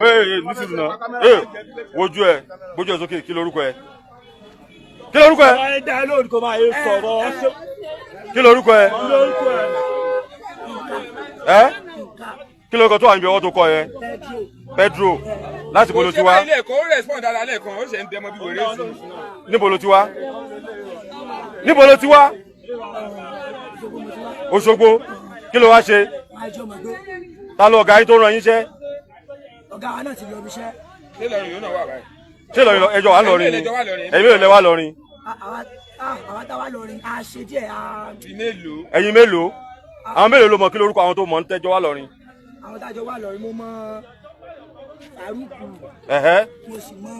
nísìsiyìí náà wojú ẹ sókè kí lorúkọ ẹ. Kí lorúkọ ẹ. Kí lorúkọ ẹ. Kí lorúkọ tó wà níbi ọwọ́ tó kọ yẹ. Pedro láti bolo ti wá. Níbo ló ti wá. Níbo ló ti wá. Òṣogbo kí ló wá ṣe. Ta ló ọ̀gá yín tó rán yín iṣẹ́. Ọ̀gá wa náà ti lọ ibiṣẹ́. Ṣé Ìlọrin yóò náà wà báyìí. Ṣé Ìlọrin ẹjọ́ wà lọrin ni. Ẹ̀yin mélòó lẹ wá lọrin. Àwa tá wá lọrin a ṣe díẹ̀ ẹ̀yin mélòó. Àwọn mélòó ló mọ kí lórúkọ àwọn tó mọ̀ ń tẹ́jọ́ wá lọrin. Àwọn tájọ wà lọrin mo mọ Faruku. Mo sì mọ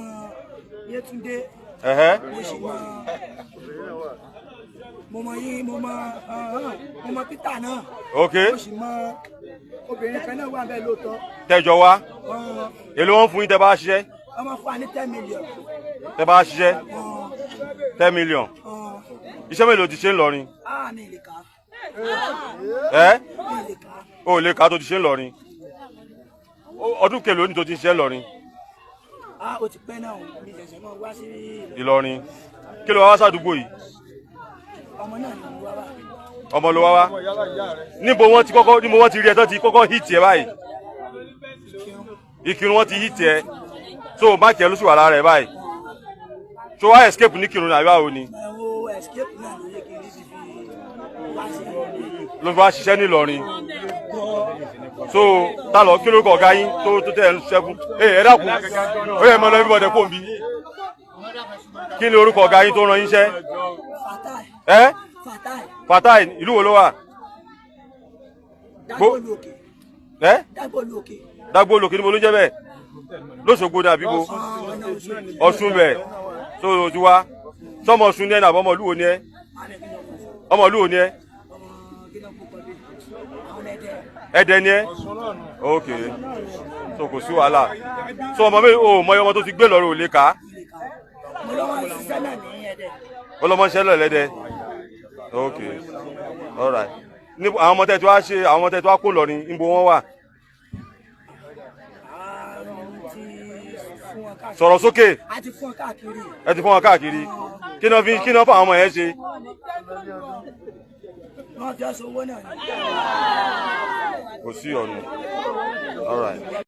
Yétúndé. Mo sì mọ mo mọ Peter náà. Ok. Mo sì mọ obìnrin kan náà wà bẹ́ẹ̀ lóòótọ́. Tẹ́jọ́ wá. Èló wọn fún yín tẹ́ bá ṣiṣẹ́. Wọ́n máa fún wa ní 10 million. Tẹ́ bá ṣiṣẹ́ 10 million. Iṣẹ́ mélòó ti ṣe ń lọrin. Mi lè kà. Mi lè kà. O lè kà tó ti ṣe ń lọrin. Ọdún kèlò ní tó ti ṣe ń lọrin. O ti pẹ́ náà mi ṣẹ̀ṣẹ̀ máa wá sí Ìlọrin. Kí ló wá sádùúgbò yìí. Ọmọ náà ni mo wá wá. Ọmọ ló wá wá. Níbo wọ́n ti rí ẹ tán ti kọ́kọ́ hit ẹ báyìí. Ìkírun wọ́n ti hit ẹ. So máàkì ẹ ló sì wà lára ẹ báyìí. So wá escape ní Ìkírun àbí báwo ni. Escape náà ló yẹ kí n fi wá sí. Ló fi wá ṣiṣẹ́ ní Ìlọrin. So ta lọ kí lórúkọ ọ̀gá yín tó tẹ̀ ẹ́ ṣẹ́gun. Ẹ dákun ó yẹ mọ́ lọ everybody kò ń bí. Kí ni orúkọ ọ̀gá yín tó rán yín iṣẹ́. Fatai ìlú wo ló wà. Dágbó lòkè níbo ló jẹ́ bẹ́ẹ̀. Lóṣogbo ní àbíbo. Ọ̀ṣun bẹ̀ tó o ti wá. Sọmọ Ọ̀ṣun ní ẹ nàbọ̀ ọmọ ìlú wo ni ẹ. Ọmọ ìlú wo ni ẹ. Ẹdẹ ni ẹ. Ok so kò sí wàhálà. So ọmọ mi ò mọ ọmọ tó ti gbé lọ́rùn ò lè kà á. Ọlọ́mọ ṣiṣẹ́ lọ lẹ́dẹ̀. Ok all right. Ní àwọn ọmọ tẹ́ tí wá ṣe àwọn ọmọ tẹ́ tí wá kó lọ ní níbo wọ́n wà. Sọ̀rọ̀ sókè. Ẹ ti fún wọn káàkiri. Kí ni wọ́n fún àwọn ọmọ yẹn ṣe. Wọ́n fi ọ̀ṣọ́ owó náà ni. Kò sí ọ̀nà all right.